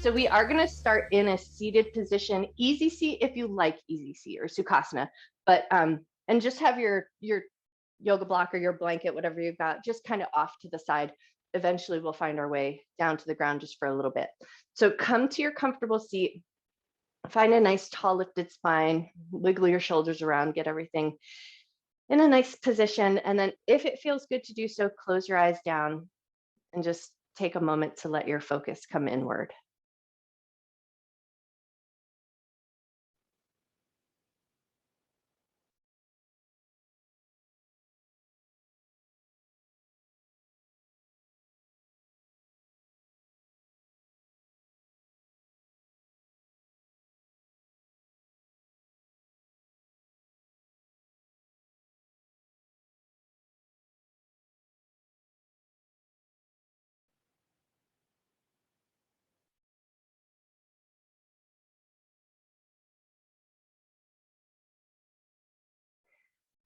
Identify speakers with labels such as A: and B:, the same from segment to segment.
A: So we are going to start in a seated position, easy seat if you like easy seat, or Sukhasana, but and just have your yoga block or your blanket, whatever you've got, just kind of off to the side. Eventually we'll find our way down to the ground just for a little bit. So come to your comfortable seat, find a nice tall lifted spine, wiggle your shoulders around, get everything in a nice position. And then if it feels good to do so, close your eyes down and just take a moment to let your focus come inward.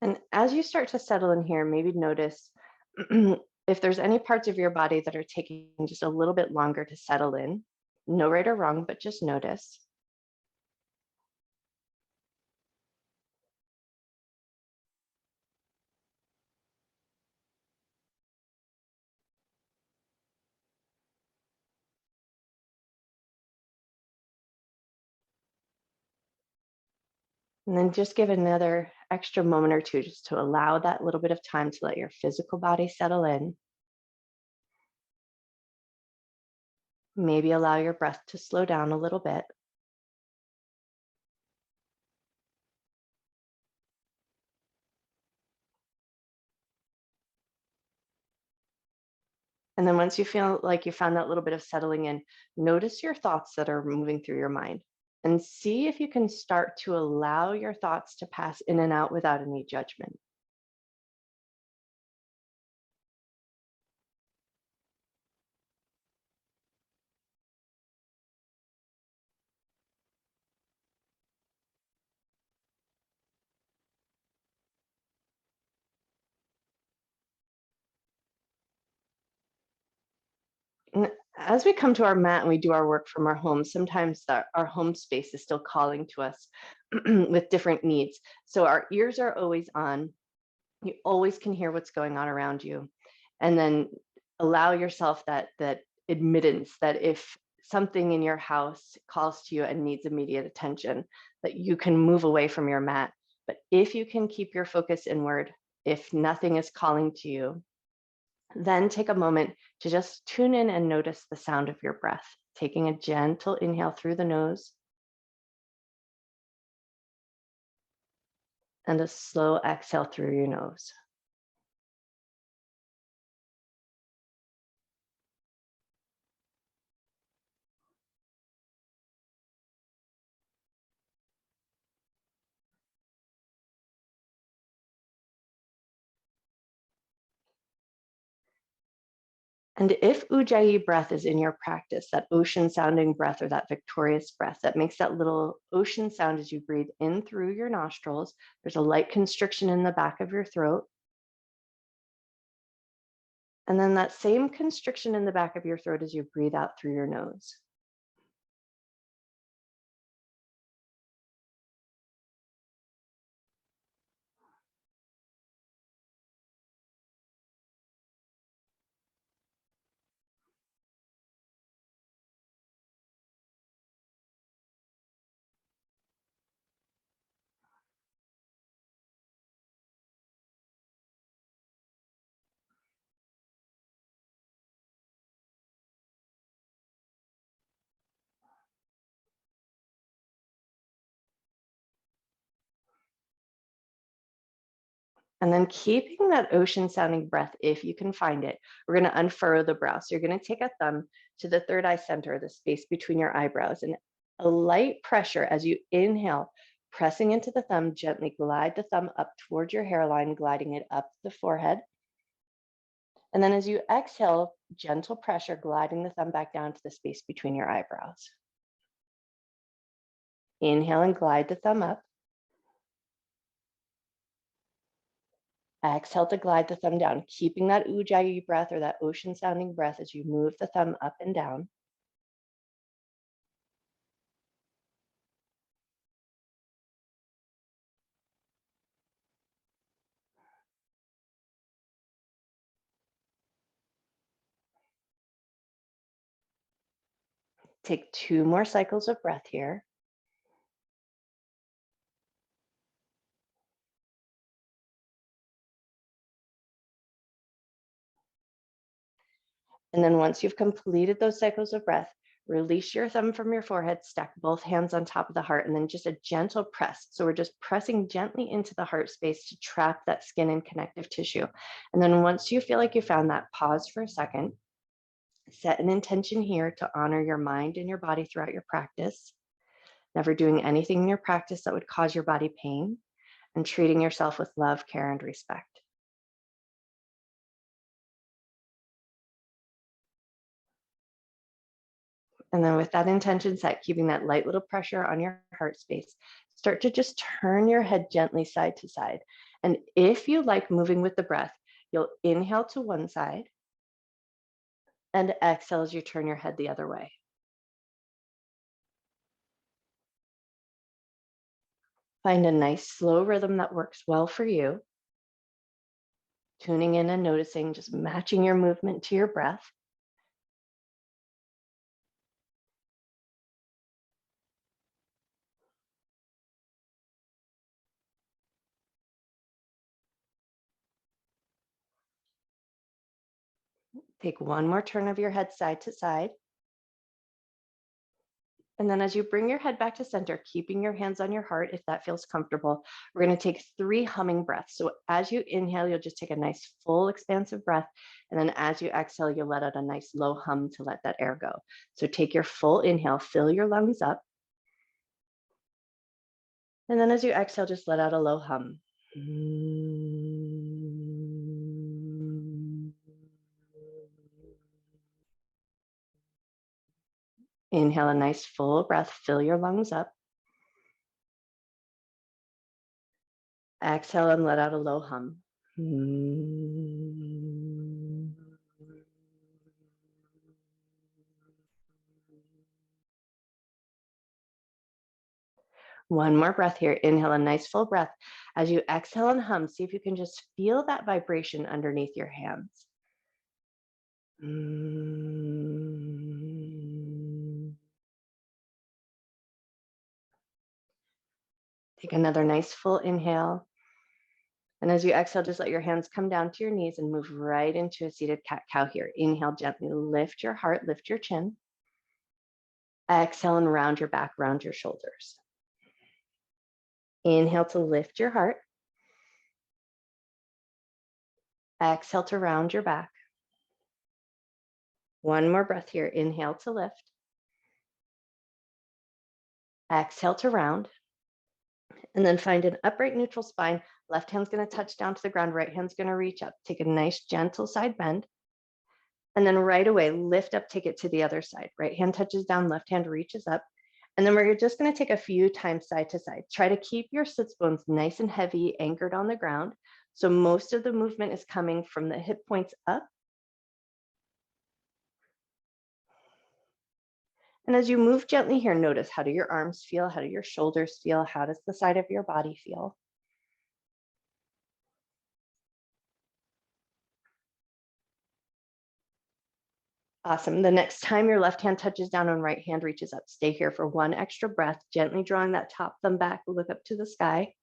A: And as you start to settle in here, maybe notice if there's any parts of your body that are taking just a little bit longer to settle in. No right or wrong, but just notice. And then just give another extra moment or two just to allow that little bit of time to let your physical body settle in. Maybe allow your breath to slow down a little bit. And then once you feel like you found that little bit of settling in, notice your thoughts that are moving through your mind and see if you can start to allow your thoughts to pass in and out without any judgment. And as we come to our mat and we do our work from our home, sometimes our home space is still calling to us with different needs. So our ears are always on. You always can hear what's going on around you. And then allow yourself that admittance that if something in your house calls to you and needs immediate attention, that you can move away from your mat. But if you can keep your focus inward, if nothing is calling to you, then take a moment to just tune in and notice the sound of your breath, taking a gentle inhale through the nose and a slow exhale through your nose. And if Ujjayi breath is in your practice, that ocean sounding breath or that victorious breath that makes that little ocean sound as you breathe in through your nostrils, there's a light constriction in the back of your throat. And then that same constriction in the back of your throat as you breathe out through your nose. And then keeping that ocean sounding breath, if you can find it, we're going to unfurrow the brow. So you're going to take a thumb to the third eye center, the space between your eyebrows, and a light pressure as you inhale, pressing into the thumb, gently glide the thumb up towards your hairline, gliding it up the forehead. And then as you exhale, gentle pressure, gliding the thumb back down to the space between your eyebrows. Inhale and glide the thumb up. Exhale to glide the thumb down, keeping that Ujjayi breath or that ocean sounding breath as you move the thumb up and down. Take 2 more cycles of breath here. And then once you've completed those cycles of breath, release your thumb from your forehead, stack both hands on top of the heart, and then just a gentle press. So we're just pressing gently into the heart space to trap that skin and connective tissue. And then once you feel like you found that, pause for a second. Set an intention here to honor your mind and your body throughout your practice, never doing anything in your practice that would cause your body pain, and treating yourself with love, care, and respect. And then with that intention set, keeping that light little pressure on your heart space, start to just turn your head gently side to side. And if you like moving with the breath, you'll inhale to one side and exhale as you turn your head the other way. Find a nice slow rhythm that works well for you. Tuning in and noticing, just matching your movement to your breath. Take one more turn of your head side to side. And then as you bring your head back to center, keeping your hands on your heart, if that feels comfortable, we're going to take 3 humming breaths. So as you inhale, you'll just take a nice full expansive breath. And then as you exhale, you'll let out a nice low hum to let that air go. So take your full inhale, fill your lungs up. And then as you exhale, just let out a low hum. Inhale a nice full breath, fill your lungs up. Exhale and let out a low hum. One more breath here. Inhale a nice full breath. As you exhale and hum, see if you can just feel that vibration underneath your hands. Take another nice full inhale. And as you exhale, just let your hands come down to your knees and move right into a seated cat-cow here. Inhale, gently lift your heart, lift your chin. Exhale and round your back, round your shoulders. Inhale to lift your heart. Exhale to round your back. One more breath here. Inhale to lift. Exhale to round. And then find an upright neutral spine. Left hand's going to touch down to the ground. Right hand's going to reach up. Take a nice gentle side bend. And then right away, lift up, take it to the other side. Right hand touches down, left hand reaches up. And then we're just going to take a few times side to side. Try to keep your sits bones nice and heavy, anchored on the ground. So most of the movement is coming from the hip points up. And as you move gently here, notice, how do your arms feel? How do your shoulders feel? How does the side of your body feel? Awesome. The next time your left hand touches down and right hand reaches up, stay here for one extra breath, gently drawing that top thumb back, look up to the sky.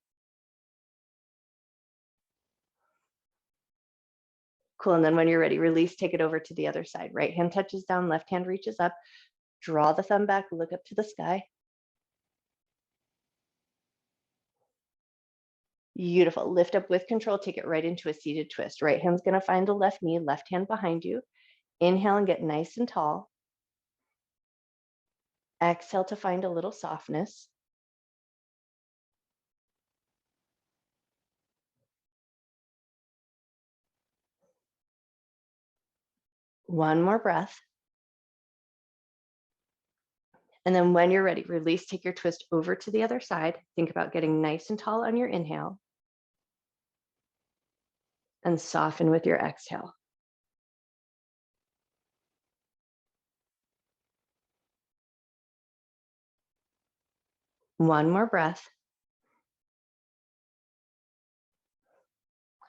A: Cool. And then when you're ready, release, take it over to the other side. Right hand touches down, left hand reaches up, draw the thumb back, look up to the sky. Beautiful. Lift up with control, take it right into a seated twist. Right hand's going to find the left knee, left hand behind you. Inhale and get nice and tall. Exhale to find a little softness. One more breath. And then when you're ready, release, take your twist over to the other side. Think about getting nice and tall on your inhale. And soften with your exhale. One more breath.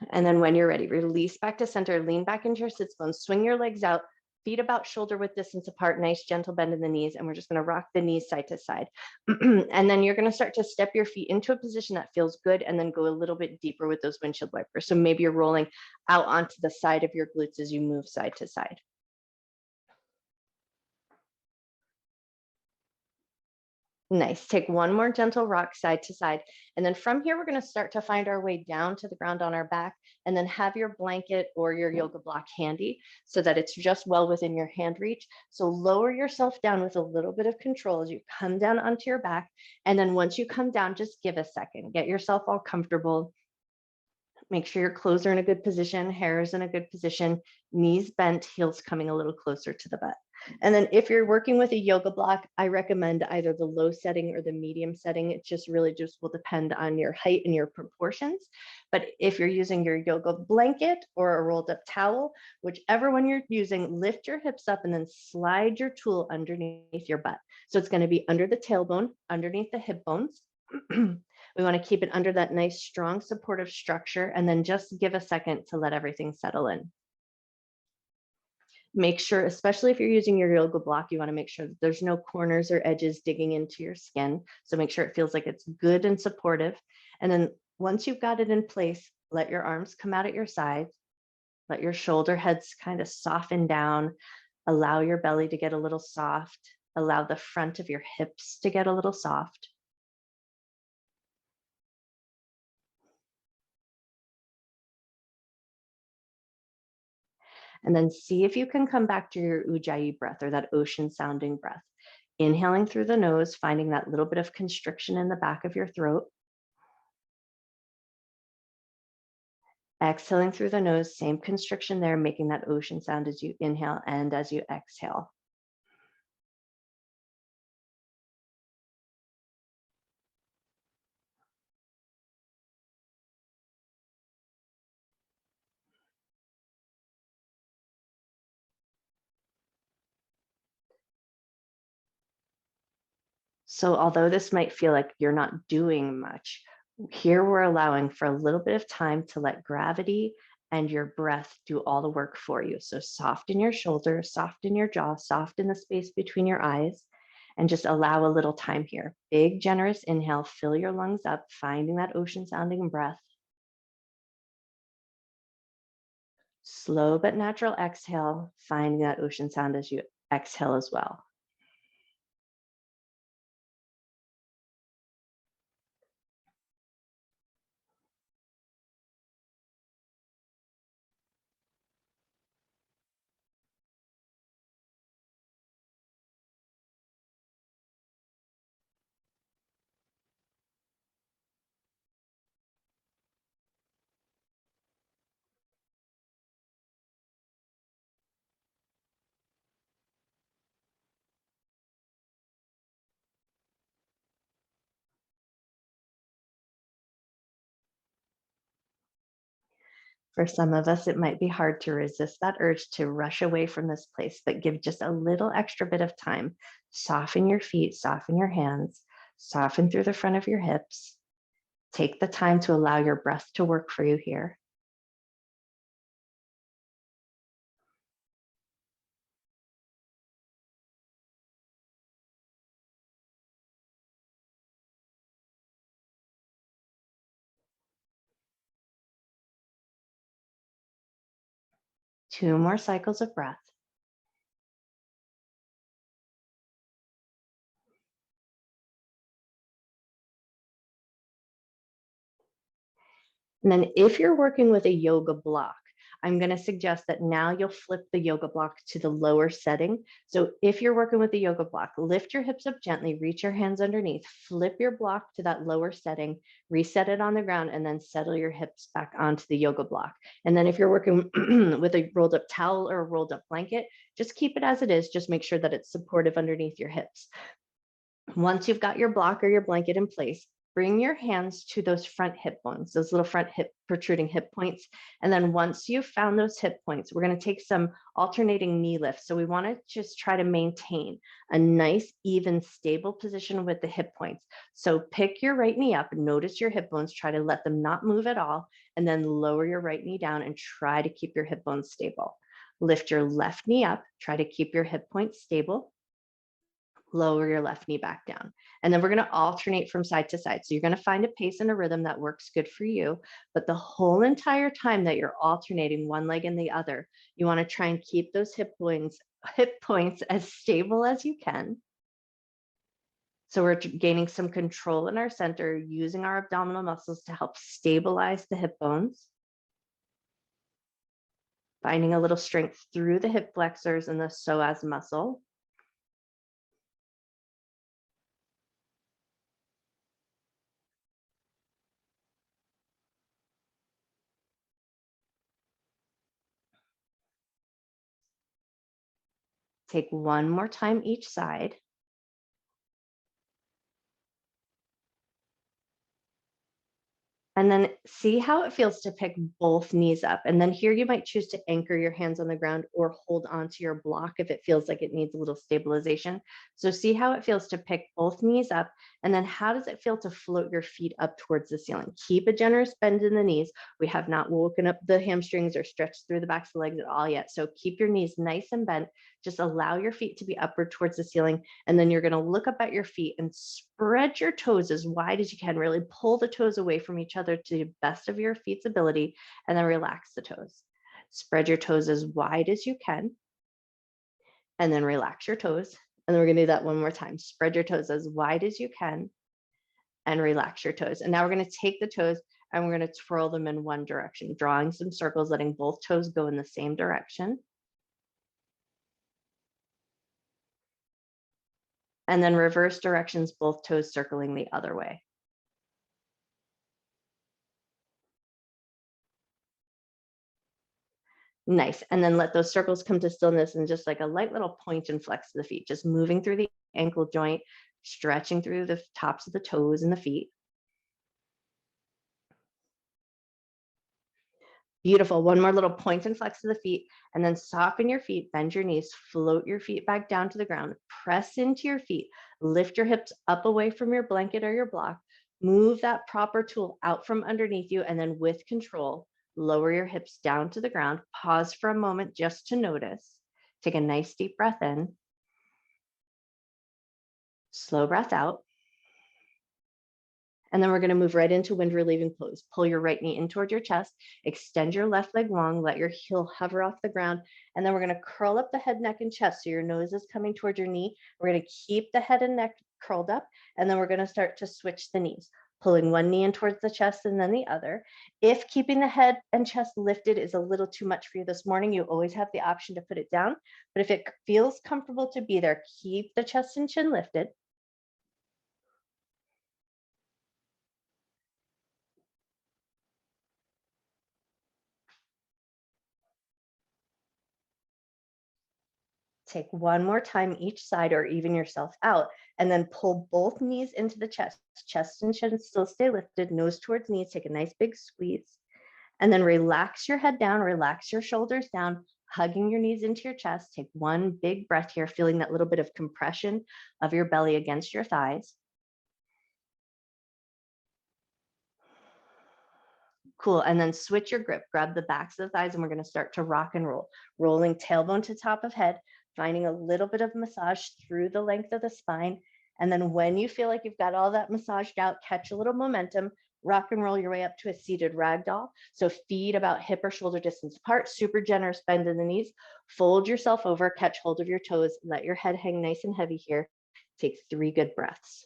A: And then when you're ready, release back to center, lean back into your sits bones, swing your legs out, feet about shoulder width distance apart, nice gentle bend in the knees, and we're just going to rock the knees side to side. And then you're going to start to step your feet into a position that feels good, and then go a little bit deeper with those windshield wipers. So maybe you're rolling out onto the side of your glutes as you move side to side. Nice. Take one more gentle rock side to side. And then from here, we're going to start to find our way down to the ground on our back, and then have your blanket or your yoga block handy so that it's just well within your hand reach. So lower yourself down with a little bit of control as you come down onto your back. And then once you come down, just give a second, get yourself all comfortable. Make sure your clothes are in a good position, hair is in a good position, knees bent, heels coming a little closer to the butt. And then if you're working with a yoga block, I recommend either the low setting or the medium setting. It just really just will depend on your height and your proportions. But if you're using your yoga blanket or a rolled up towel, whichever one you're using, lift your hips up and then slide your tool underneath your butt. So it's going to be under the tailbone, underneath the hip bones. We want to keep it under that nice, strong, supportive structure, and then just give a second to let everything settle in. Make sure, especially if you're using your yoga block, you want to make sure that there's no corners or edges digging into your skin. So make sure it feels like it's good and supportive. And then once you've got it in place, let your arms come out at your sides. Let your shoulder heads kind of soften down. Allow your belly to get a little soft. Allow the front of your hips to get a little soft. And then see if you can come back to your ujjayi breath, or that ocean sounding breath. Inhaling through the nose, finding that little bit of constriction in the back of your throat. Exhaling through the nose, same constriction there, making that ocean sound as you inhale and as you exhale. So although this might feel like you're not doing much, here we're allowing for a little bit of time to let gravity and your breath do all the work for you. So soften your shoulders, soften your jaw, soften the space between your eyes, and just allow a little time here. Big, generous inhale, fill your lungs up, finding that ocean sounding breath. Slow but natural exhale, finding that ocean sound as you exhale as well. For some of us, it might be hard to resist that urge to rush away from this place, but give just a little extra bit of time. Soften your feet, soften your hands, soften through the front of your hips. Take the time to allow your breath to work for you here. Two more cycles of breath. And then if you're working with a yoga block, I'm going to suggest that now you'll flip the yoga block to the lower setting. So if you're working with the yoga block, lift your hips up gently, reach your hands underneath, flip your block to that lower setting, reset it on the ground, and then settle your hips back onto the yoga block. And then if you're working with a rolled up towel or a rolled up blanket, just keep it as it is. Just make sure that it's supportive underneath your hips. Once you've got your block or your blanket in place, bring your hands to those front hip bones, those little front hip protruding hip points. And then once you've found those hip points, we're going to take some alternating knee lifts. So we want to just try to maintain a nice, even, stable position with the hip points. So pick your right knee up, notice your hip bones, try to let them not move at all, and then lower your right knee down and try to keep your hip bones stable. Lift your left knee up. Try to keep your hip points stable. Lower your left knee back down. And then we're going to alternate from side to side. So you're going to find a pace and a rhythm that works good for you. But the whole entire time that you're alternating one leg and the other, you want to try and keep those hip points as stable as you can. So we're gaining some control in our center, using our abdominal muscles to help stabilize the hip bones. Finding a little strength through the hip flexors and the psoas muscle. Take one more time each side. And then see how it feels to pick both knees up. And then here you might choose to anchor your hands on the ground or hold onto your block if it feels like it needs a little stabilization. So see how it feels to pick both knees up. And then how does it feel to float your feet up towards the ceiling? Keep a generous bend in the knees. We have not woken up the hamstrings or stretched through the backs of the legs at all yet. So keep your knees nice and bent. Just allow your feet to be upward towards the ceiling. And then you're going to look up at your feet and spread your toes as wide as you can. Really pull the toes away from each other to the best of your feet's ability, and then relax the toes. Spread your toes as wide as you can, and then relax your toes. And then we're going to do that one more time. Spread your toes as wide as you can, and relax your toes. And now we're going to take the toes and we're going to twirl them in one direction, drawing some circles, letting both toes go in the same direction. And then reverse directions, both toes circling the other way. Nice. And then let those circles come to stillness and just like a light little point and flex of the feet, just moving through the ankle joint, stretching through the tops of the toes and the feet. Beautiful. One more little point and flex of the feet, and then soften your feet, bend your knees, float your feet back down to the ground, press into your feet, lift your hips up away from your blanket or your block, move that proper tool out from underneath you, and then with control, lower your hips down to the ground. Pause for a moment just to notice. Take a nice deep breath in. Slow breath out. And then we're going to move right into wind relieving pose. Pull your right knee in toward your chest, extend your left leg long, let your heel hover off the ground. And then we're going to curl up the head, neck, and chest. So your nose is coming toward your knee. We're going to keep the head and neck curled up. And then we're going to start to switch the knees, pulling one knee in towards the chest and then the other. If keeping the head and chest lifted is a little too much for you this morning, you always have the option to put it down. But if it feels comfortable to be there, keep the chest and chin lifted. Take one more time each side or even yourself out, and then pull both knees into the chest. Chest and chin still stay lifted, nose towards knees. Take a nice big squeeze. And then relax your head down, relax your shoulders down, hugging your knees into your chest. Take one big breath here, feeling that little bit of compression of your belly against your thighs. Cool. And then switch your grip, grab the backs of the thighs, and we're going to start to rock and roll, rolling tailbone to top of head, finding a little bit of massage through the length of the spine. And then when you feel like you've got all that massaged out, catch a little momentum, rock and roll your way up to a seated ragdoll. So feet about hip or shoulder distance apart, super generous bend in the knees, fold yourself over, catch hold of your toes, let your head hang nice and heavy here. Take 3 good breaths.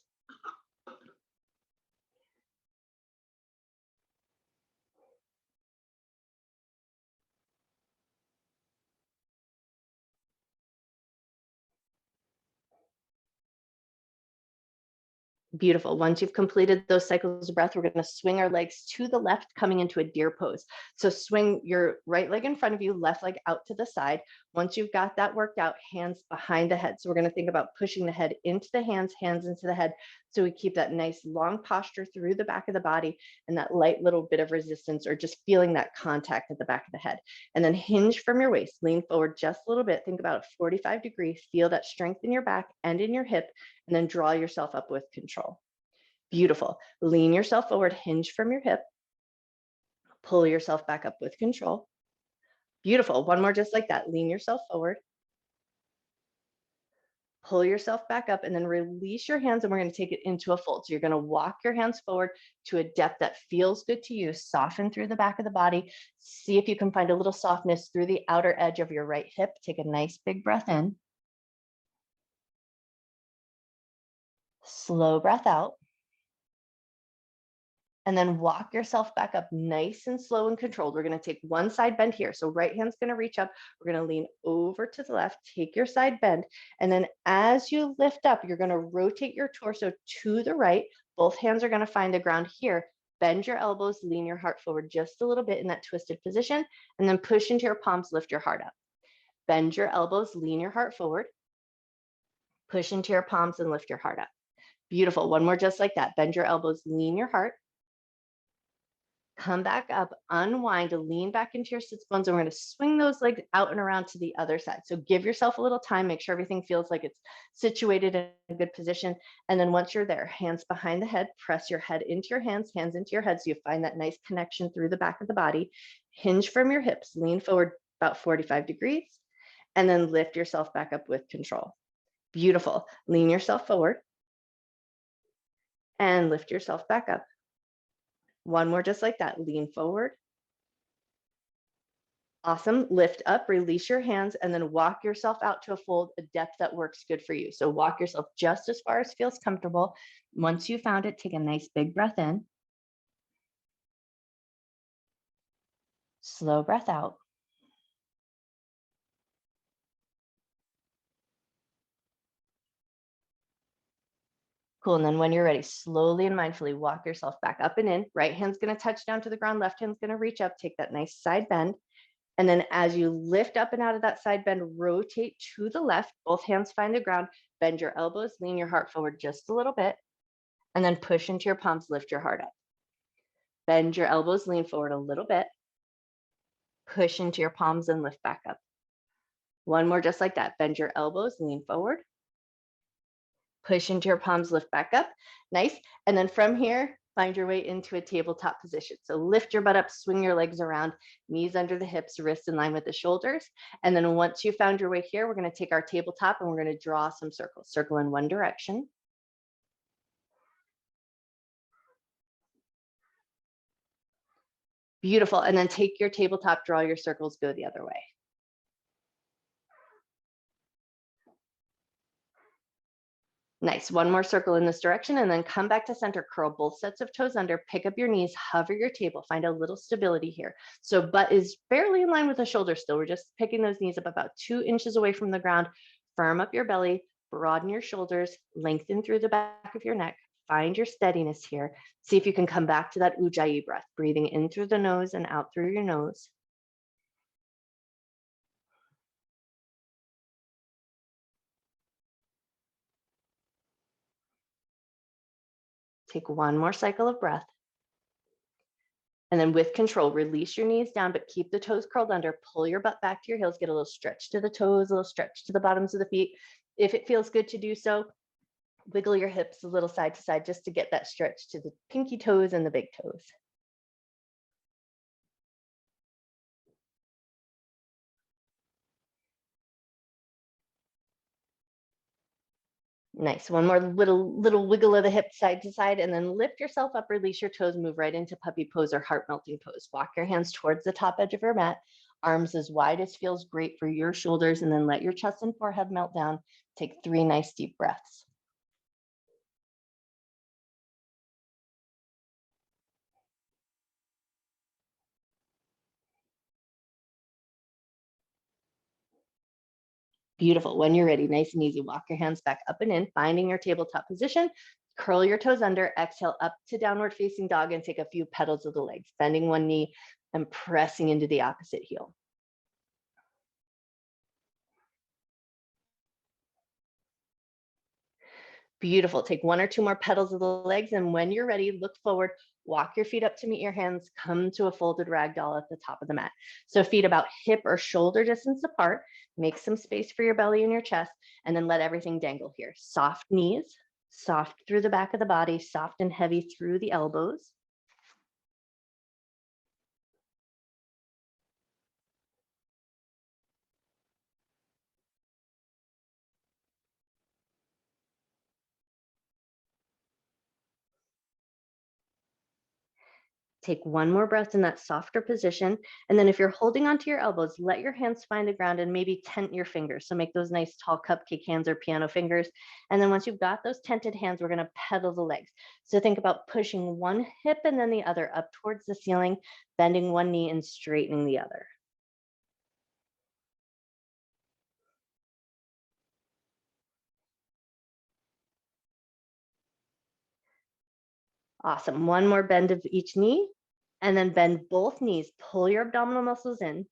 A: Beautiful. Once you've completed those cycles of breath, we're going to swing our legs to the left, coming into a deer pose. So swing your right leg in front of you, left leg out to the side. Once you've got that worked out, hands behind the head. So we're going to think about pushing the head into the hands, hands into the head. So we keep that nice long posture through the back of the body and that light little bit of resistance or just feeling that contact at the back of the head. And then hinge from your waist, lean forward just a little bit. Think about a 45 degree, feel that strength in your back and in your hip, and then draw yourself up with control. Beautiful. Lean yourself forward, hinge from your hip, pull yourself back up with control. Beautiful. One more just like that. Lean yourself forward. Pull yourself back up and then release your hands, and we're going to take it into a fold. So you're going to walk your hands forward to a depth that feels good to you. Soften through the back of the body. See if you can find a little softness through the outer edge of your right hip. Take a nice big breath in. Slow breath out. And then walk yourself back up nice and slow and controlled. We're going to take one side bend here. So right hand's going to reach up. We're going to lean over to the left, take your side bend. And then as you lift up, you're going to rotate your torso to the right. Both hands are going to find the ground here. Bend your elbows, lean your heart forward just a little bit in that twisted position, and then push into your palms, lift your heart up. Bend your elbows, lean your heart forward, push into your palms and lift your heart up. Beautiful. One more just like that. Bend your elbows, lean your heart. Come back up, unwind, lean back into your sits bones, and we're going to swing those legs out and around to the other side. So give yourself a little time, make sure everything feels like it's situated in a good position. And then once you're there, hands behind the head, press your head into your hands into your head so you find that nice connection through the back of the body. Hinge from your hips, lean forward about 45 degrees, and then lift yourself back up with control. Beautiful. Lean yourself forward and lift yourself back up. One more just like that. Lean forward. Awesome. Lift up, release your hands, and then walk yourself out to a fold, a depth that works good for you. So walk yourself just as far as feels comfortable. Once you found it, take a nice big breath in. Slow breath out. Cool. And then when you're ready, slowly and mindfully walk yourself back up and in. Right hand's going to touch down to the ground. Left hand's going to reach up. Take that nice side bend. And then as you lift up and out of that side bend, rotate to the left. Both hands find the ground. Bend your elbows, lean your heart forward just a little bit. And then push into your palms, lift your heart up. Bend your elbows, lean forward a little bit. Push into your palms and lift back up. One more just like that. Bend your elbows, lean forward. Push into your palms, lift back up. Nice. And then from here, find your way into a tabletop position. So lift your butt up, swing your legs around, knees under the hips, wrists in line with the shoulders. And then once you found your way here, we're going to take our tabletop and we're going to draw some circles. Circle in one direction. Beautiful. And then take your tabletop, draw your circles, go the other way. Nice. One more circle in this direction and then come back to center, curl both sets of toes under, pick up your knees, hover your table, find a little stability here. So butt is fairly in line with the shoulder still. We're just picking those knees up about 2 inches away from the ground. Firm up your belly, broaden your shoulders, lengthen through the back of your neck. Find your steadiness here. See if you can come back to that Ujjayi breath, breathing in through the nose and out through your nose. Take one more cycle of breath. And then with control, release your knees down, but keep the toes curled under. Pull your butt back to your heels. Get a little stretch to the toes, a little stretch to the bottoms of the feet. If it feels good to do so, wiggle your hips a little side to side just to get that stretch to the pinky toes and the big toes. Nice. One more little wiggle of the hips side to side, and then lift yourself up, release your toes, move right into puppy pose or heart melting pose. Walk your hands towards the top edge of your mat, arms as wide as feels great for your shoulders, and then let your chest and forehead melt down. Take 3 nice deep breaths. Beautiful. When you're ready, nice and easy, walk your hands back up and in, finding your tabletop position. Curl your toes under, exhale up to downward facing dog, and take a few petals of the legs, bending one knee and pressing into the opposite heel. Beautiful. Take 1 or 2 more petals of the legs, and when you're ready, look forward, walk your feet up to meet your hands, come to a folded ragdoll at the top of the mat. So feet about hip or shoulder distance apart, make some space for your belly and your chest, and then let everything dangle here. Soft knees, soft through the back of the body, soft and heavy through the elbows. Take one more breath in that softer position. And then if you're holding onto your elbows, let your hands find the ground and maybe tent your fingers. So make those nice tall cupcake hands or piano fingers. And then once you've got those tented hands, we're going to pedal the legs. So think about pushing one hip and then the other up towards the ceiling, bending one knee and straightening the other. Awesome. One more bend of each knee, and then bend both knees. Pull your abdominal muscles in.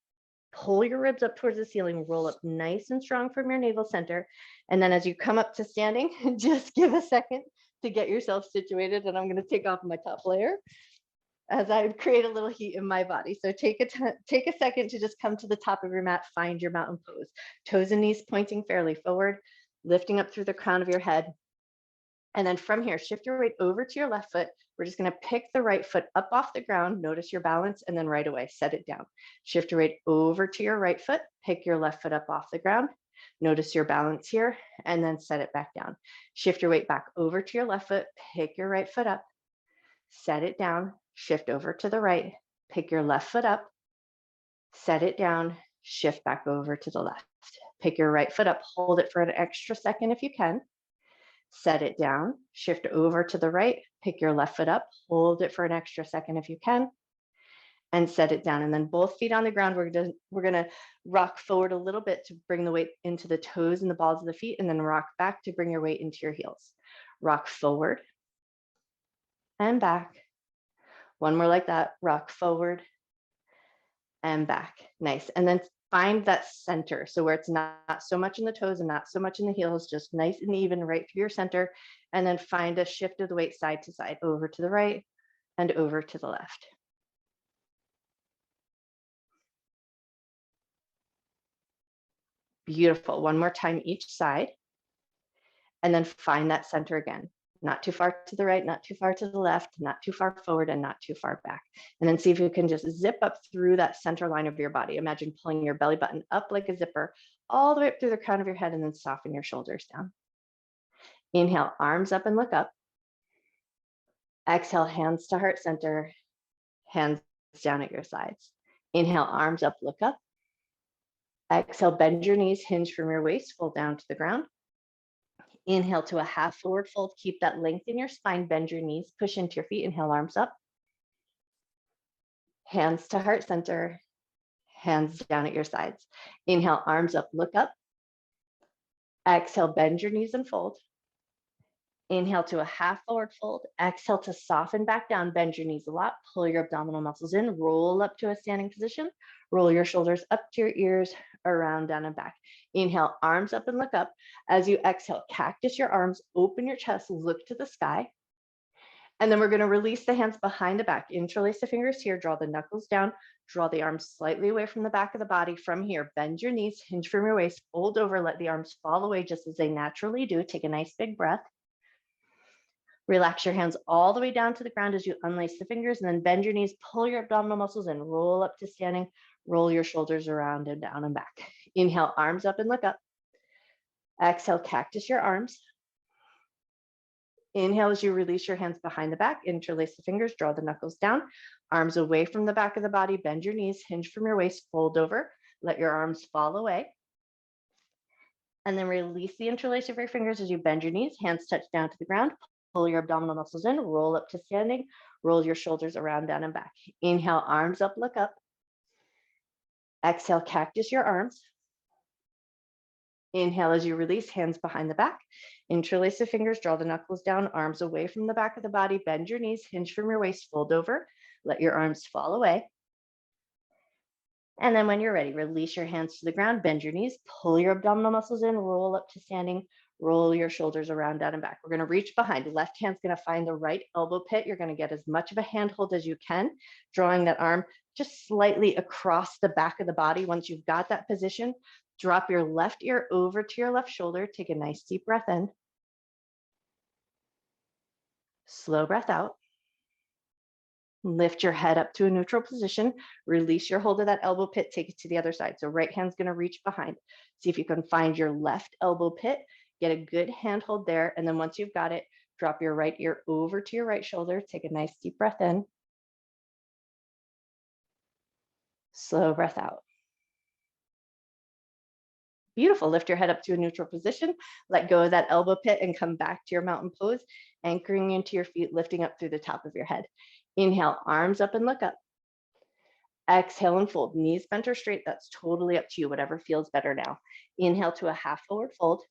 A: Pull your ribs up towards the ceiling, roll up nice and strong from your navel center. And then as you come up to standing, just give a second to get yourself situated. And I'm going to take off my top layer as I create a little heat in my body. So take a second to just come to the top of your mat, find your mountain pose. Toes and knees pointing fairly forward, lifting up through the crown of your head. And then from here, shift your weight over to your left foot. We're just going to pick the right foot up off the ground. Notice your balance, and then right away, set it down. Shift your weight over to your right foot. Pick your left foot up off the ground. Notice your balance here, and then set it back down. Shift your weight back over to your left foot. Pick your right foot up. Set it down. Shift over to the right. Pick your left foot up. Set it down. Shift back over to the left. Pick your right foot up. Hold it for an extra second if you can. Set it down, shift over to the right, pick your left foot up, hold it for an extra second if you can, and set it down. And then both feet on the ground, we're gonna rock forward a little bit to bring the weight into the toes and the balls of the feet, and then rock back to bring your weight into your heels. Rock forward and back. One more like that, rock forward and back. Nice. And then find that center. So where it's not so much in the toes and not so much in the heels, just nice and even right through your center. And then find a shift of the weight side to side, over to the right and over to the left. Beautiful. One more time each side. And then find that center again. Not too far to the right, not too far to the left, not too far forward, and not too far back. And then see if you can just zip up through that center line of your body. Imagine pulling your belly button up like a zipper, all the way up through the crown of your head, and then soften your shoulders down. Inhale, arms up and look up. Exhale, hands to heart center, hands down at your sides. Inhale, arms up, look up. Exhale, bend your knees, hinge from your waist, fold down to the ground. Inhale to a half forward fold. Keep that length in your spine. Bend your knees, push into your feet. Inhale, arms up. Hands to heart center, hands down at your sides. Inhale, arms up, look up. Exhale, bend your knees and fold. Inhale to a half forward fold. Exhale to soften back down. Bend your knees a lot. Pull your abdominal muscles in. Roll up to a standing position. Roll your shoulders up to your ears, around, down, and back. Inhale, arms up and look up. As you exhale, cactus your arms, open your chest, look to the sky. And then we're going to release the hands behind the back. Interlace the fingers here, draw the knuckles down, draw the arms slightly away from the back of the body. From here, bend your knees, hinge from your waist, fold over, let the arms fall away just as they naturally do. Take a nice big breath. Relax your hands all the way down to the ground as you unlace the fingers, and then bend your knees, pull your abdominal muscles in, roll up to standing, roll your shoulders around and down and back. Inhale, arms up and look up. Exhale, cactus your arms. Inhale as you release your hands behind the back, interlace the fingers, draw the knuckles down, arms away from the back of the body, bend your knees, hinge from your waist, fold over, let your arms fall away. And then release the interlace of your fingers as you bend your knees, hands touch down to the ground, pull your abdominal muscles in, roll up to standing, roll your shoulders around, down, and back. Inhale, arms up, look up. Exhale, cactus your arms. Inhale as you release, hands behind the back. Interlace the fingers, draw the knuckles down, arms away from the back of the body, bend your knees, hinge from your waist, fold over, let your arms fall away. And then when you're ready, release your hands to the ground, bend your knees, pull your abdominal muscles in, roll up to standing, roll your shoulders around, down, and back. We're going to reach behind. Left hand's going to find the right elbow pit. You're going to get as much of a handhold as you can, drawing that arm just slightly across the back of the body. Once you've got that position, drop your left ear over to your left shoulder. Take a nice deep breath in. Slow breath out. Lift your head up to a neutral position. Release your hold of that elbow pit. Take it to the other side. So right hand's going to reach behind. See if you can find your left elbow pit. Get a good handhold there. And then once you've got it, drop your right ear over to your right shoulder. Take a nice deep breath in. Slow breath out. Beautiful. Lift your head up to a neutral position. Let go of that elbow pit and come back to your mountain pose, anchoring into your feet, lifting up through the top of your head. Inhale, arms up and look up. Exhale and fold. Knees bent or straight. That's totally up to you, whatever feels better now. Inhale to a half forward fold.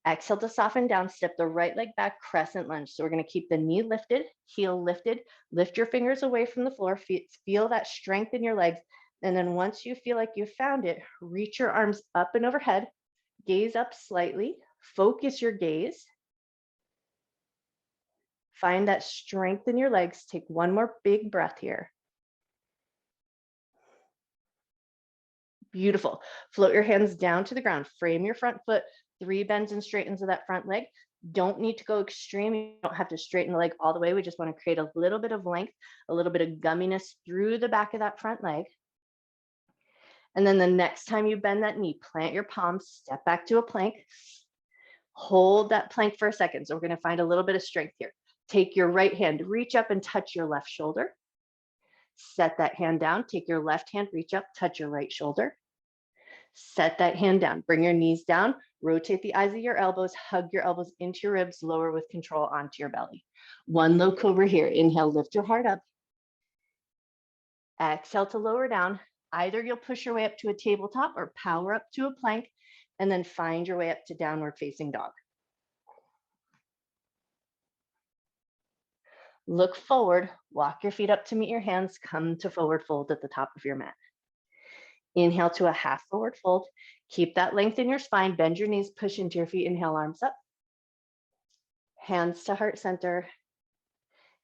A: Exhale to soften down. Step the right leg back, crescent lunge. So we're going to keep the knee lifted, heel lifted. Lift your fingers away from the floor. Feel that strength in your legs. And then once you feel like you've found it, reach your arms up and overhead, gaze up slightly, focus your gaze. Find that strength in your legs. Take one more big breath here. Beautiful. Float your hands down to the ground. Frame your front foot, 3 bends and straightens of that front leg. Don't need to go extreme. You don't have to straighten the leg all the way. We just want to create a little bit of length, a little bit of gumminess through the back of that front leg. And then the next time you bend that knee, plant your palms, step back to a plank. Hold that plank for a second. So we're going to find a little bit of strength here. Take your right hand, reach up and touch your left shoulder. Set that hand down. Take your left hand, reach up, touch your right shoulder. Set that hand down. Bring your knees down. Rotate the eyes of your elbows. Hug your elbows into your ribs. Lower with control onto your belly. One low cobra here. Inhale, lift your heart up. Exhale to lower down. Either you'll push your way up to a tabletop or power up to a plank, and then find your way up to downward facing dog. Look forward, walk your feet up to meet your hands, come to forward fold at the top of your mat. Inhale to a half forward fold. Keep that length in your spine, bend your knees, push into your feet, inhale, arms up. Hands to heart center,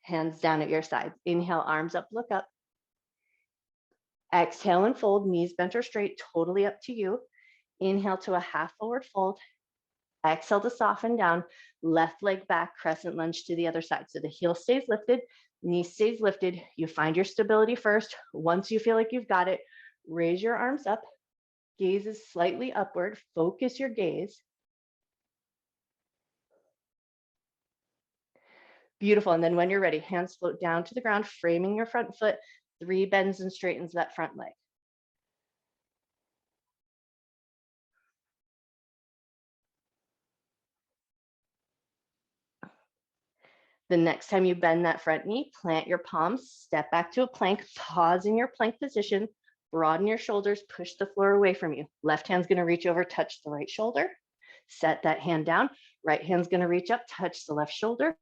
A: hands down at your sides. Inhale, arms up, look up. Exhale and fold, knees bent or straight, totally up to you. Inhale to a half forward fold. Exhale to soften down, left leg back, crescent lunge to the other side. So the heel stays lifted, knee stays lifted. You find your stability first. Once you feel like you've got it, raise your arms up, gaze is slightly upward, focus your gaze. Beautiful. And then when you're ready, hands float down to the ground, framing your front foot, 3 bends and straightens that front leg. The next time you bend that front knee, plant your palms, step back to a plank, pause in your plank position, broaden your shoulders, push the floor away from you. Left hand's going to reach over, touch the right shoulder. Set that hand down. Right hand's going to reach up, touch the left shoulder.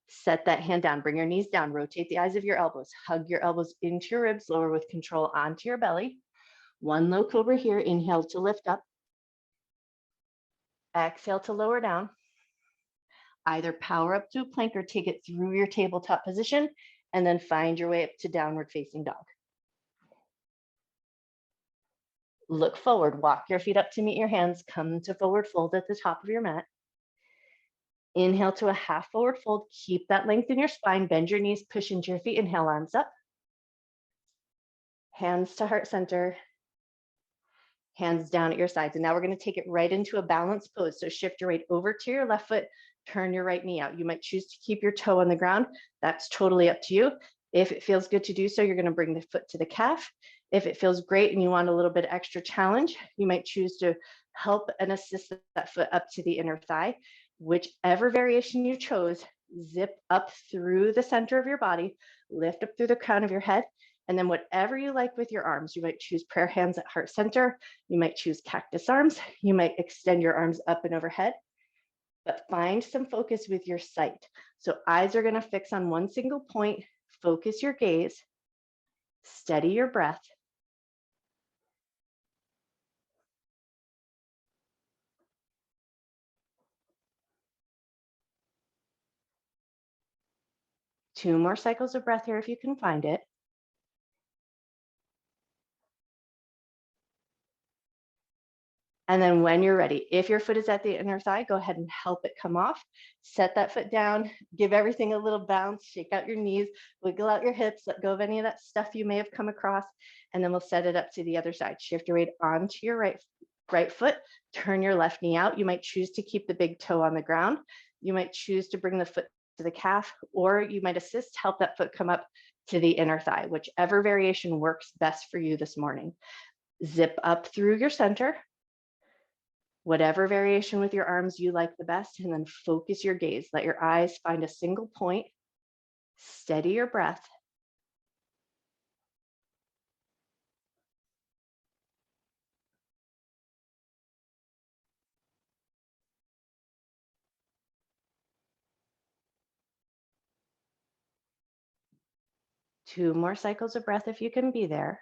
A: Set that hand down, bring your knees down, rotate the eyes of your elbows, hug your elbows into your ribs, lower with control onto your belly. One low cobra here, inhale to lift up. Exhale to lower down. Either power up to a plank or take it through your tabletop position, and then find your way up to downward facing dog. Look forward, walk your feet up to meet your hands, come to forward fold at the top of your mat. Inhale to a half forward fold, keep that length in your spine, bend your knees, push into your feet, inhale, arms up. Hands to heart center, hands down at your sides. And now we're going to take it right into a balanced pose. So shift your weight over to your left foot, turn your right knee out. You might choose to keep your toe on the ground. That's totally up to you. If it feels good to do so, you're going to bring the foot to the calf. If it feels great and you want a little bit extra challenge, you might choose to help and assist that foot up to the inner thigh. Whichever variation you chose, zip up through the center of your body, lift up through the crown of your head, and then whatever you like with your arms. You might choose prayer hands at heart center. You might choose cactus arms. You might extend your arms up and overhead, but find some focus with your sight. So eyes are going to fix on one single point. Focus your gaze, steady your breath. Two more cycles of breath here if you can find it. And then when you're ready, if your foot is at the inner thigh, go ahead and help it come off. Set that foot down, give everything a little bounce, shake out your knees, wiggle out your hips, let go of any of that stuff you may have come across, and then we'll set it up to the other side. Shift your weight onto your right foot, turn your left knee out. You might choose to keep the big toe on the ground. You might choose to bring the foot to the calf, or you might assist, help that foot come up to the inner thigh, whichever variation works best for you this morning. Zip up through your center, whatever variation with your arms you like the best, and then focus your gaze. Let your eyes find a single point. Steady your breath. Two more cycles of breath if you can be there.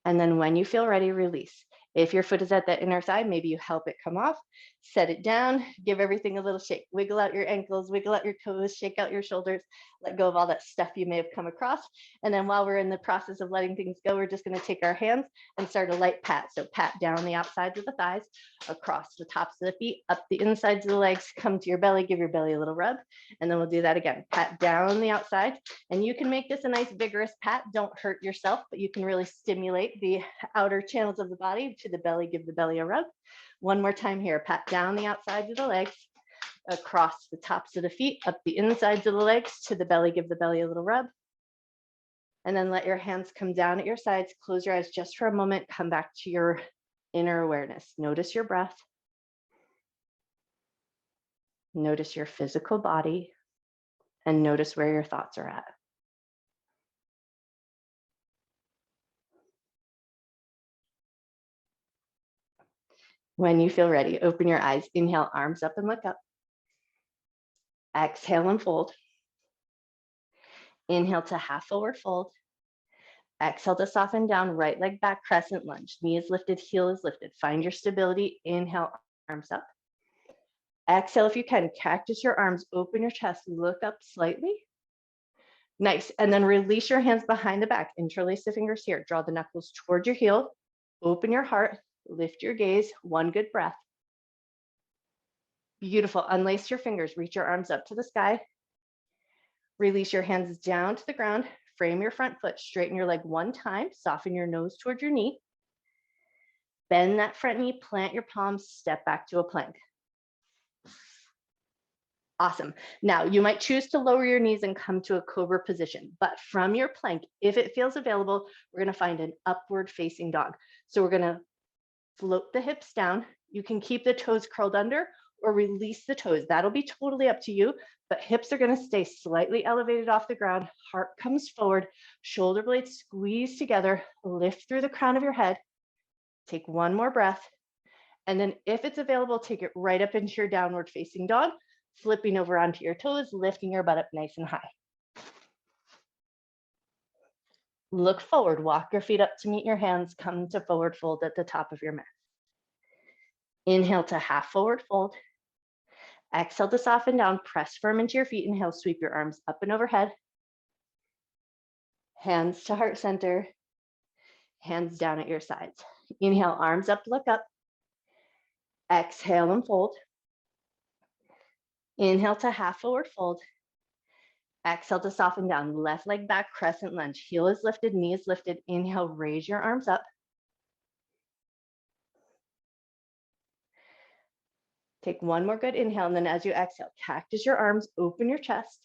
A: And then when you feel ready, release. If your foot is at that inner thigh, maybe you help it come off, set it down, give everything a little shake. Wiggle out your ankles, wiggle out your toes, shake out your shoulders, let go of all that stuff you may have come across. And then while we're in the process of letting things go, we're just going to take our hands and start a light pat. So pat down the outsides of the thighs, across the tops of the feet, up the insides of the legs, come to your belly, give your belly a little rub. And then we'll do that again. Pat down the outside. And you can make this a nice vigorous pat. Don't hurt yourself, but you can really stimulate the outer channels of the body to the belly, give the belly a rub. One more time here, pat down the outsides of the legs, across the tops of the feet, up the insides of the legs to the belly, give the belly a little rub. And then let your hands come down at your sides, close your eyes just for a moment, come back to your inner awareness. Notice your breath. Notice your physical body, and notice where your thoughts are at. When you feel ready, open your eyes. Inhale, arms up and look up. Exhale and fold. Inhale to half forward fold. Exhale to soften down, right leg back, crescent lunge. Knee is lifted, heel is lifted. Find your stability. Inhale, arms up. Exhale if you can, cactus your arms, open your chest, look up slightly. Nice, and then release your hands behind the back. Interlace the fingers here. Draw the knuckles towards your heel. Open your heart. Lift your gaze, one good breath. Beautiful, unlace your fingers, reach your arms up to the sky. Release your hands down to the ground, frame your front foot, straighten your leg one time, soften your nose towards your knee. Bend that front knee, plant your palms, step back to a plank. Awesome. Now you might choose to lower your knees and come to a cobra position, but from your plank, if it feels available, we're gonna find an upward facing dog. So we're gonna float the hips down. You can keep the toes curled under or release the toes. That'll be totally up to you, but hips are going to stay slightly elevated off the ground. Heart comes forward, shoulder blades squeeze together, lift through the crown of your head. Take one more breath. And then if it's available, take it right up into your downward facing dog, flipping over onto your toes, lifting your butt up nice and high. Look forward, walk your feet up to meet your hands, come to forward fold at the top of your mat. Inhale to half forward fold. Exhale to soften down, press firm into your feet. Inhale, sweep your arms up and overhead. Hands to heart center, hands down at your sides. Inhale, arms up, look up. Exhale and fold. Inhale to half forward fold. Exhale to soften down, left leg back, crescent lunge. Heel is lifted, knee is lifted. Inhale, raise your arms up. Take one more good inhale, and then as you exhale, cactus your arms, open your chest.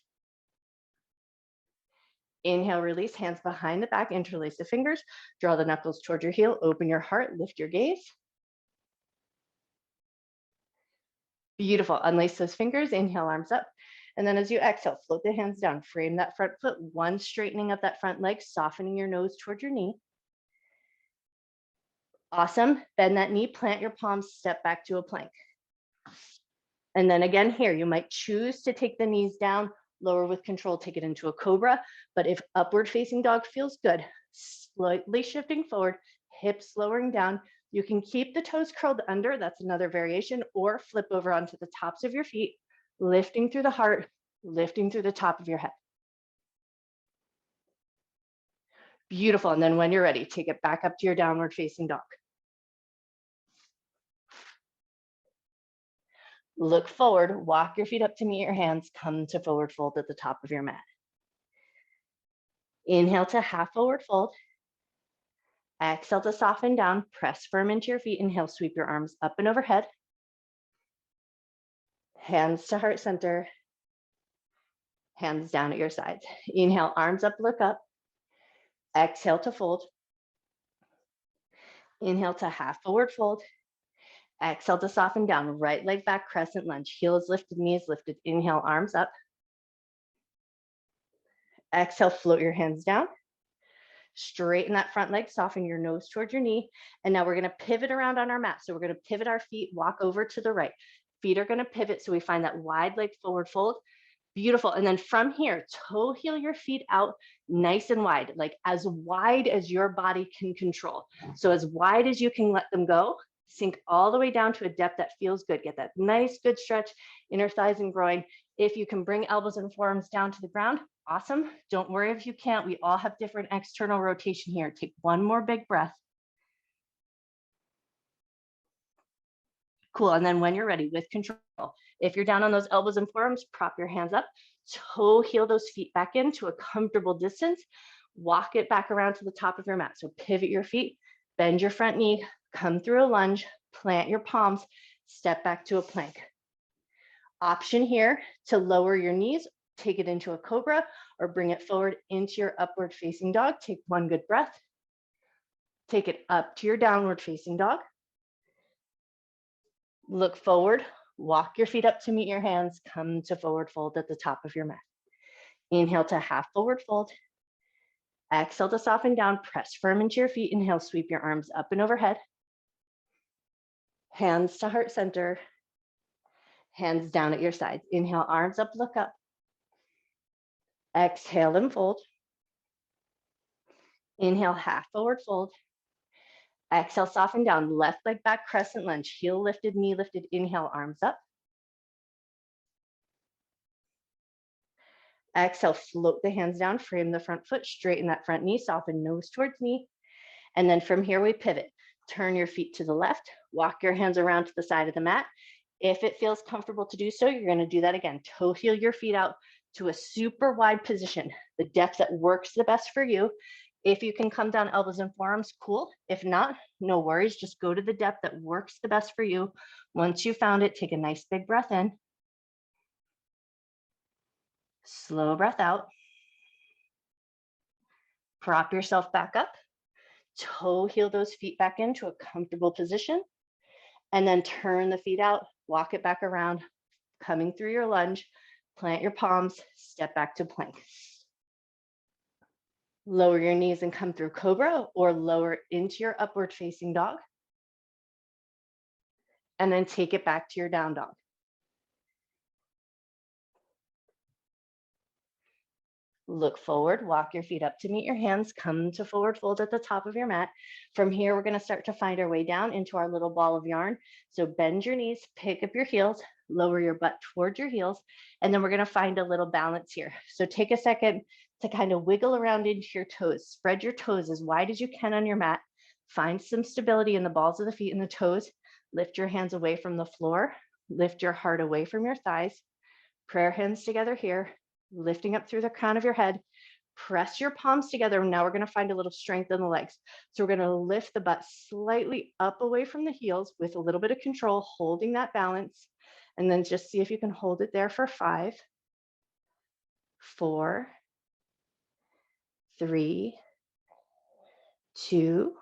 A: Inhale, release, hands behind the back, interlace the fingers, draw the knuckles towards your heel, open your heart, lift your gaze. Beautiful, unlace those fingers, inhale, arms up. And then as you exhale, float the hands down, frame that front foot, one straightening of that front leg, softening your nose towards your knee. Awesome, bend that knee, plant your palms, step back to a plank. And then again here, you might choose to take the knees down, lower with control, take it into a cobra. But if upward facing dog feels good, slightly shifting forward, hips lowering down, you can keep the toes curled under, that's another variation, or flip over onto the tops of your feet, lifting through the heart, lifting through the top of your head. Beautiful, and then when you're ready, take it back up to your downward facing dog. Look forward, walk your feet up to meet your hands, come to forward fold at the top of your mat. Inhale to half forward fold. Exhale to soften down, press firm into your feet. Inhale, sweep your arms up and overhead. Hands to heart center, hands down at your sides. Inhale, arms up, look up. Exhale to fold. Inhale to half forward fold. Exhale to soften down. Right leg back, crescent lunge. Heels lifted, knees lifted. Inhale, arms up. Exhale, float your hands down. Straighten that front leg, soften your nose towards your knee. And now we're going to pivot around on our mat. So we're going to pivot our feet, walk over to the right. Feet are going to pivot so we find that wide leg forward fold. Beautiful. And then from here, toe heel your feet out nice and wide, like as wide as your body can control. So as wide as you can let them go, sink all the way down to a depth that feels good. Get that nice, good stretch, inner thighs and groin. If you can bring elbows and forearms down to the ground, awesome. Don't worry if you can't. We all have different external rotation here. Take one more big breath. Cool. And then when you're ready, with control, if you're down on those elbows and forearms, prop your hands up, toe heel those feet back into a comfortable distance, walk it back around to the top of your mat. So pivot your feet, bend your front knee, come through a lunge, plant your palms, step back to a plank. Option here to lower your knees, take it into a cobra or bring it forward into your upward facing dog. Take one good breath. Take it up to your downward facing dog. Look forward, walk your feet up to meet your hands, come to forward fold at the top of your mat. Inhale to half forward fold. Exhale to soften down, press firm into your feet. Inhale, sweep your arms up and overhead. Hands to heart center, hands down at your sides. Inhale, arms up, look up. Exhale and fold. Inhale, half forward fold. Exhale, soften down, left leg back, crescent lunge, heel lifted, knee lifted. Inhale, arms up. Exhale, float the hands down, frame the front foot, straighten that front knee, soften nose towards knee. And then from here, we pivot. Turn your feet to the left, walk your hands around to the side of the mat. If it feels comfortable to do so, you're going to do that again. Toe heel your feet out to a super wide position, the depth that works the best for you. If you can come down elbows and forearms, cool. If not, no worries. Just go to the depth that works the best for you. Once you found it, take a nice big breath in. Slow breath out. Prop yourself back up. Toe heel those feet back into a comfortable position. And then turn the feet out, walk it back around, coming through your lunge, plant your palms, step back to plank. Lower your knees and come through cobra or lower into your upward facing dog. And then take it back to your down dog. Look forward, walk your feet up to meet your hands, come to forward fold at the top of your mat. From here, we're going to start to find our way down into our little ball of yarn. So bend your knees, pick up your heels, lower your butt towards your heels, and then we're going to find a little balance here. So take a second to kind of wiggle around into your toes. Spread your toes as wide as you can on your mat. Find some stability in the balls of the feet and the toes. Lift your hands away from the floor. Lift your heart away from your thighs. Prayer hands together here. Lifting up through the crown of your head, press your palms together. Now we're going to find a little strength in the legs. So we're going to lift the butt slightly up away from the heels with a little bit of control, holding that balance. And then just see if you can hold it there for 5, 4, 3, 2,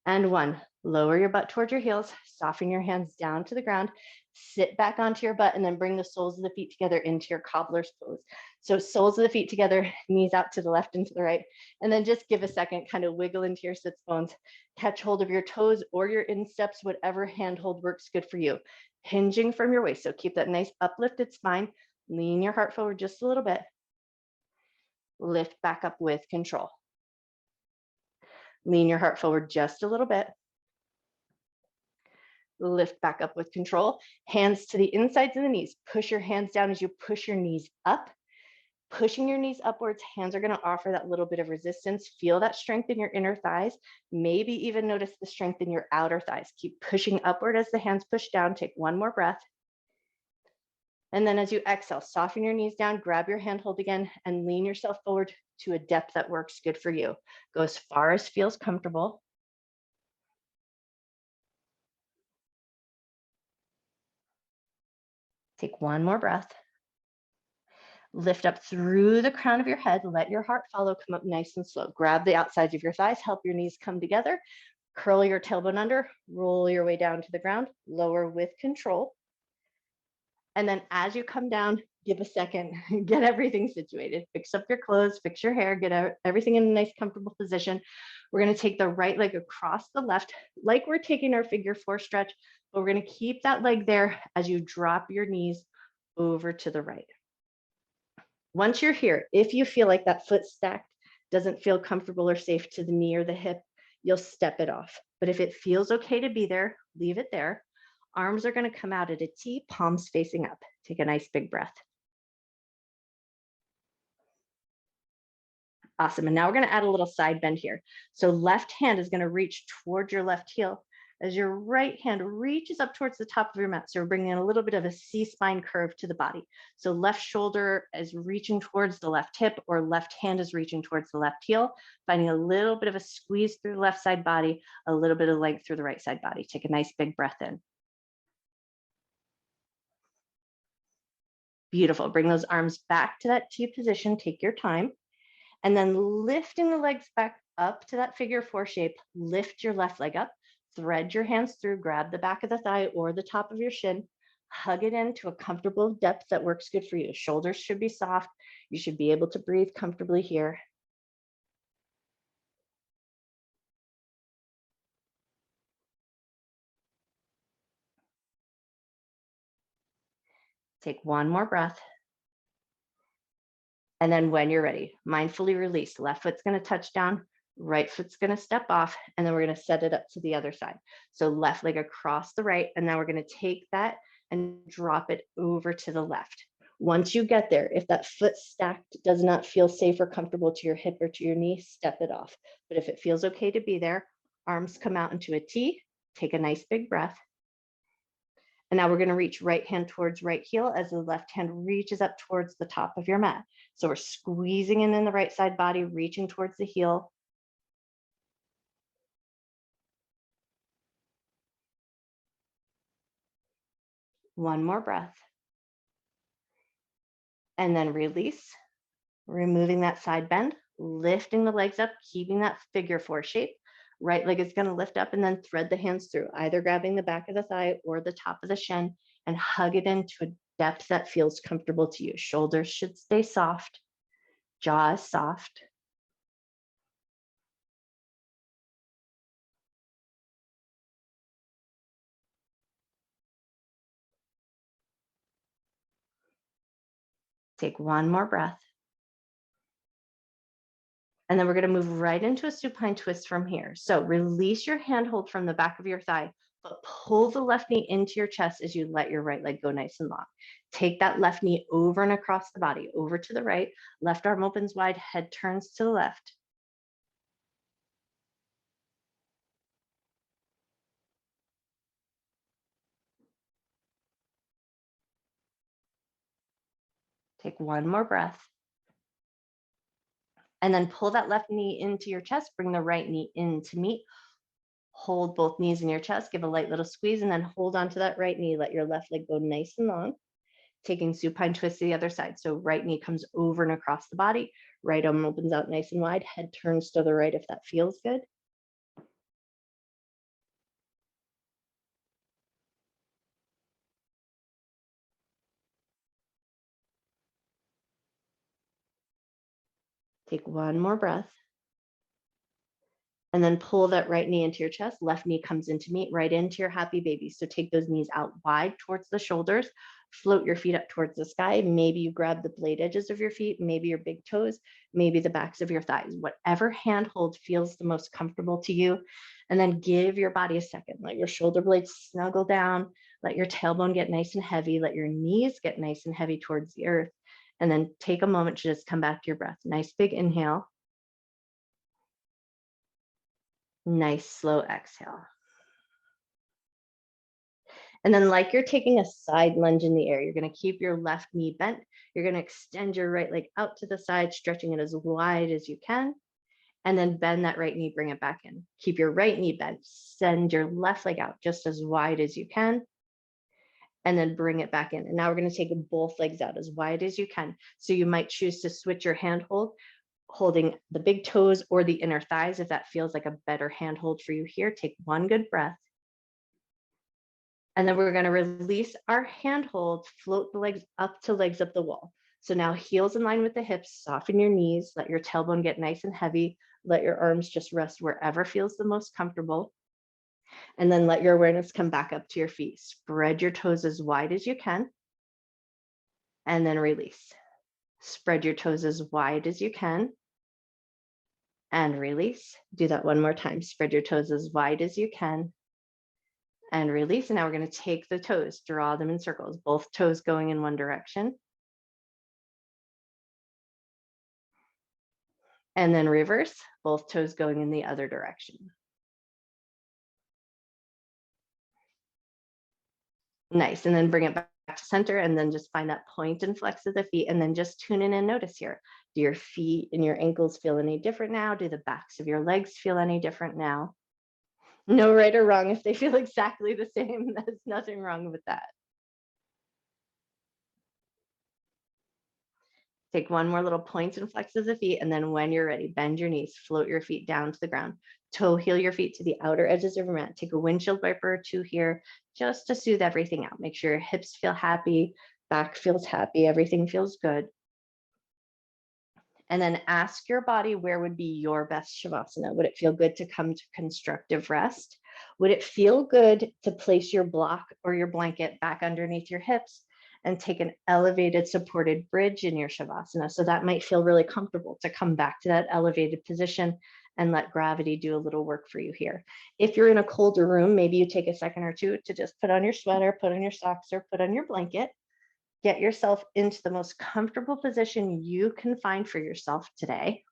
A: and 1. Lower your butt towards your heels, soften your hands down to the ground, sit back onto your butt, and then bring the soles of the feet together into your cobbler's pose. So soles of the feet together, knees out to the left and to the right, and then just give a second, kind of wiggle into your sits bones, catch hold of your toes or your insteps, whatever handhold works good for you. Hinging from your waist, so keep that nice uplifted spine, lean your heart forward just a little bit, lift back up with control. Lean your heart forward just a little bit. Lift back up with control. Hands to the insides of the knees. Push your hands down as you push your knees up. Pushing your knees upwards, hands are going to offer that little bit of resistance. Feel that strength in your inner thighs. Maybe even notice the strength in your outer thighs. Keep pushing upward as the hands push down. Take one more breath. And then as you exhale, soften your knees down, grab your handhold again, and lean yourself forward to a depth that works good for you. Go as far as feels comfortable. Take one more breath. Lift up through the crown of your head. Let your heart follow. Come up nice and slow. Grab the outsides of your thighs. Help your knees come together. Curl your tailbone under. Roll your way down to the ground. Lower with control. And then as you come down, give a second. Get everything situated. Fix up your clothes. Fix your hair. Get everything in a nice, comfortable position. We're going to take the right leg across the left, like we're taking our figure 4 stretch, but we're going to keep that leg there as you drop your knees over to the right. Once you're here, if you feel like that foot stacked doesn't feel comfortable or safe to the knee or the hip, you'll step it off. But if it feels okay to be there, leave it there. Arms are going to come out at a T, palms facing up. Take a nice big breath. Awesome. And now we're going to add a little side bend here. So left hand is going to reach towards your left heel as your right hand reaches up towards the top of your mat. So we're bringing in a little bit of a C-spine curve to the body. So left shoulder is reaching towards the left hip, or left hand is reaching towards the left heel, finding a little bit of a squeeze through the left side body, a little bit of length through the right side body. Take a nice big breath in. Beautiful. Bring those arms back to that T position. Take your time. And then lifting the legs back up to that figure 4 shape, lift your left leg up, thread your hands through, grab the back of the thigh or the top of your shin, hug it into a comfortable depth that works good for you. Shoulders should be soft. You should be able to breathe comfortably here. Take one more breath. And then when you're ready, mindfully release. Left foot's going to touch down, right foot's going to step off, and then we're going to set it up to the other side. So left leg across the right, and now we're going to take that and drop it over to the left. Once you get there, if that foot stacked does not feel safe or comfortable to your hip or to your knee, step it off. But if it feels okay to be there, arms come out into a T, take a nice big breath. And now we're going to reach right hand towards right heel as the left hand reaches up towards the top of your mat. So we're squeezing in the right side body, reaching towards the heel. One more breath. And then release, removing that side bend, lifting the legs up, keeping that figure 4 shape. Right leg is going to lift up and then thread the hands through, either grabbing the back of the thigh or the top of the shin, and hug it into a depth that feels comfortable to you. Shoulders should stay soft, jaw is soft. Take one more breath. And then we're going to move right into a supine twist from here. So release your handhold from the back of your thigh, but pull the left knee into your chest as you let your right leg go nice and long. Take that left knee over and across the body, over to the right, left arm opens wide, head turns to the left. Take one more breath. And then pull that left knee into your chest, bring the right knee in to meet. Hold both knees in your chest, give a light little squeeze, and then hold on to that right knee. Let your left leg go nice and long. Taking supine twist to the other side. So right knee comes over and across the body, right arm opens out nice and wide, head turns to the right if that feels good. Take one more breath. And then pull that right knee into your chest. Left knee comes into meet, right into your happy baby. So take those knees out wide towards the shoulders, float your feet up towards the sky. Maybe you grab the blade edges of your feet, maybe your big toes, maybe the backs of your thighs, whatever handhold feels the most comfortable to you. And then give your body a second. Let your shoulder blades snuggle down. Let your tailbone get nice and heavy. Let your knees get nice and heavy towards the earth. And then take a moment to just come back to your breath. Nice big inhale. Nice slow exhale. And then like you're taking a side lunge in the air, you're going to keep your left knee bent. You're going to extend your right leg out to the side, stretching it as wide as you can. And then bend that right knee, bring it back in. Keep your right knee bent. Send your left leg out just as wide as you can. and then bring it back in. And now we're going to take both legs out as wide as you can. So you might choose to switch your handhold, holding the big toes or the inner thighs if that feels like a better handhold for you here. Take one good breath. And then we're going to release our handhold, float the legs up the wall. So now heels in line with the hips, soften your knees, let your tailbone get nice and heavy, let your arms just rest wherever feels the most comfortable. And then let your awareness come back up to your feet. Spread your toes as wide as you can, and then release. Spread your toes as wide as you can, and release. Do that one more time. Spread your toes as wide as you can, and release. And now we're going to take the toes, draw them in circles, both toes going in one direction. And then reverse, both toes going in the other direction. Nice. And then bring it back to center, and then just find that point and flex of the feet, and then just tune in and notice here. Do your feet and your ankles feel any different now? Do the backs of your legs feel any different now? No right or wrong. If they feel exactly the same, there's nothing wrong with that. Take one more little point and flex of the feet, and then when you're ready, bend your knees, float your feet down to the ground, toe heel your feet to the outer edges of your mat. Take a windshield wiper or two here just to soothe everything out. Make sure your hips feel happy, back feels happy, everything feels good. And then ask your body, where would be your best Shavasana? Would it feel good to come to constructive rest? Would it feel good to place your block or your blanket back underneath your hips and take an elevated supported bridge in your Shavasana? So that might feel really comfortable to come back to that elevated position and let gravity do a little work for you here. If you're in a colder room, maybe you take a second or two to just put on your sweater, put on your socks, or put on your blanket. Get yourself into the most comfortable position you can find for yourself today.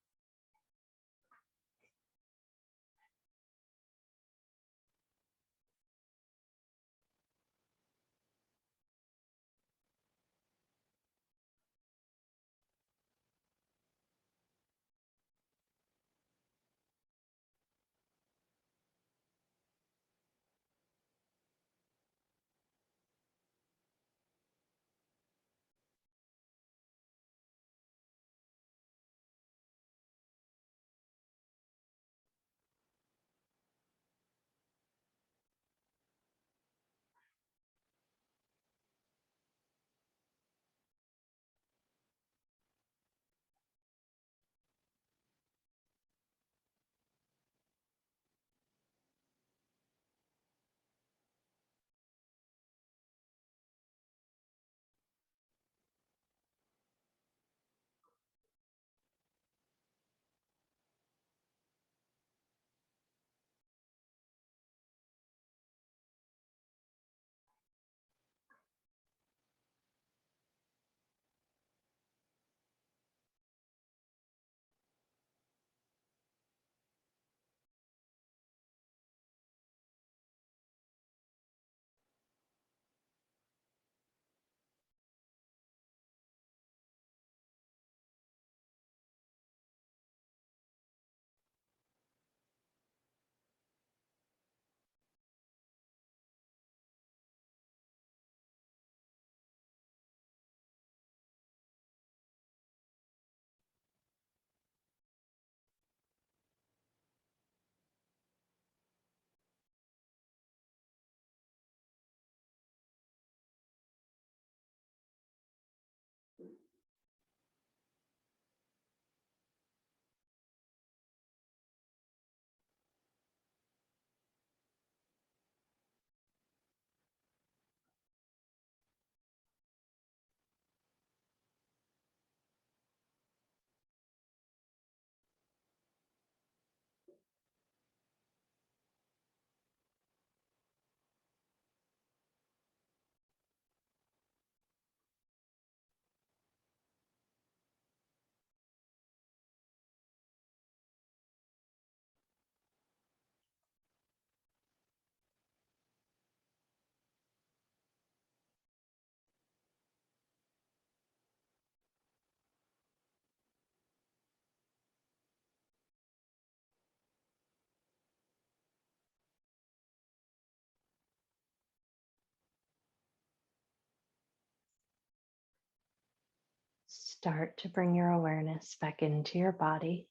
A: Start to bring your awareness back into your body.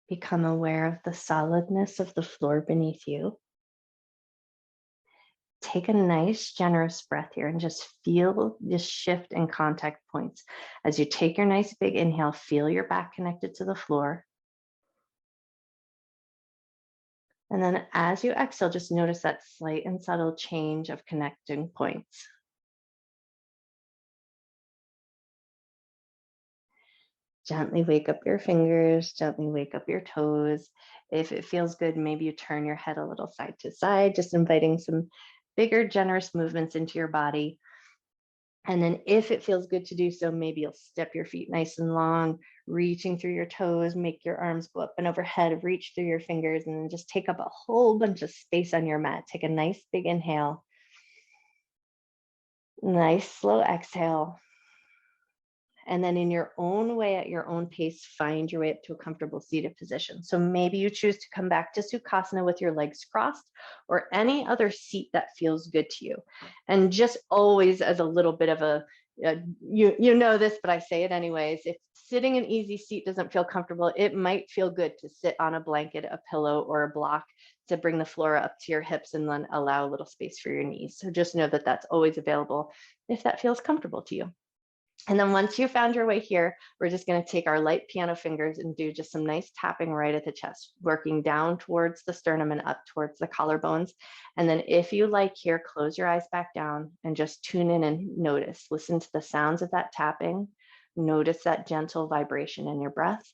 A: Become aware of the solidness of the floor beneath you. Take a nice, generous breath here and just feel this shift in contact points. As you take your nice big inhale, feel your back connected to the floor. And then as you exhale, just notice that slight and subtle change of connecting points. Gently wake up your fingers, gently wake up your toes. If it feels good, maybe you turn your head a little side to side, just inviting some bigger, generous movements into your body. And then if it feels good to do so, maybe you'll step your feet nice and long, reaching through your toes, make your arms go up and overhead, reach through your fingers, and then just take up a whole bunch of space on your mat. Take a nice big inhale. Nice slow exhale. And then in your own way, at your own pace, find your way up to a comfortable seated position. So maybe you choose to come back to Sukhasana with your legs crossed or any other seat that feels good to you. And just always as a little bit of a, you know this, but I say it anyways, if sitting in easy seat doesn't feel comfortable, it might feel good to sit on a blanket, a pillow, or a block to bring the floor up to your hips and then allow a little space for your knees. So just know that that's always available if that feels comfortable to you. And then once you found your way here, we're just going to take our light piano fingers and do just some nice tapping right at the chest, working down towards the sternum and up towards the collarbones. And then if you like here, close your eyes back down and just tune in and notice. Listen to the sounds of that tapping. Notice that gentle vibration in your breath.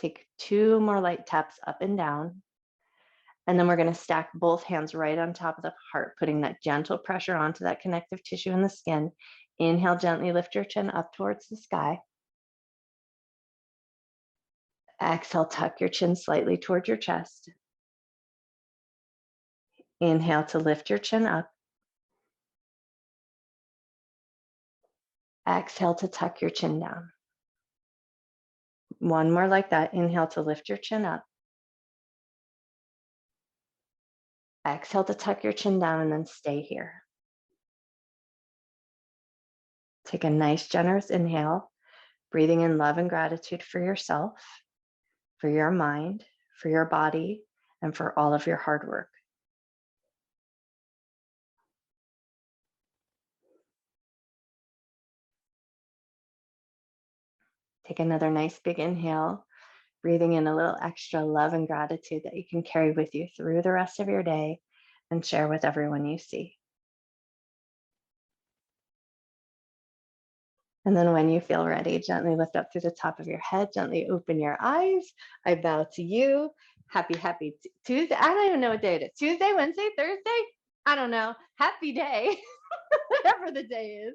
A: Take 2 more light taps up and down. And then we're going to stack both hands right on top of the heart, putting that gentle pressure onto that connective tissue in the skin. Inhale, gently lift your chin up towards the sky. Exhale, tuck your chin slightly towards your chest. Inhale to lift your chin up. Exhale to tuck your chin down. One more like that. Inhale to lift your chin up. Exhale to tuck your chin down and then stay here. Take a nice, generous inhale, breathing in love and gratitude for yourself, for your mind, for your body, and for all of your hard work. Take another nice big inhale, breathing in a little extra love and gratitude that you can carry with you through the rest of your day and share with everyone you see. And then when you feel ready, gently lift up through the top of your head, gently open your eyes. I bow to you. Happy Tuesday. I don't even know what day it is. Tuesday, Wednesday, Thursday? I don't know. Happy day, whatever the day is.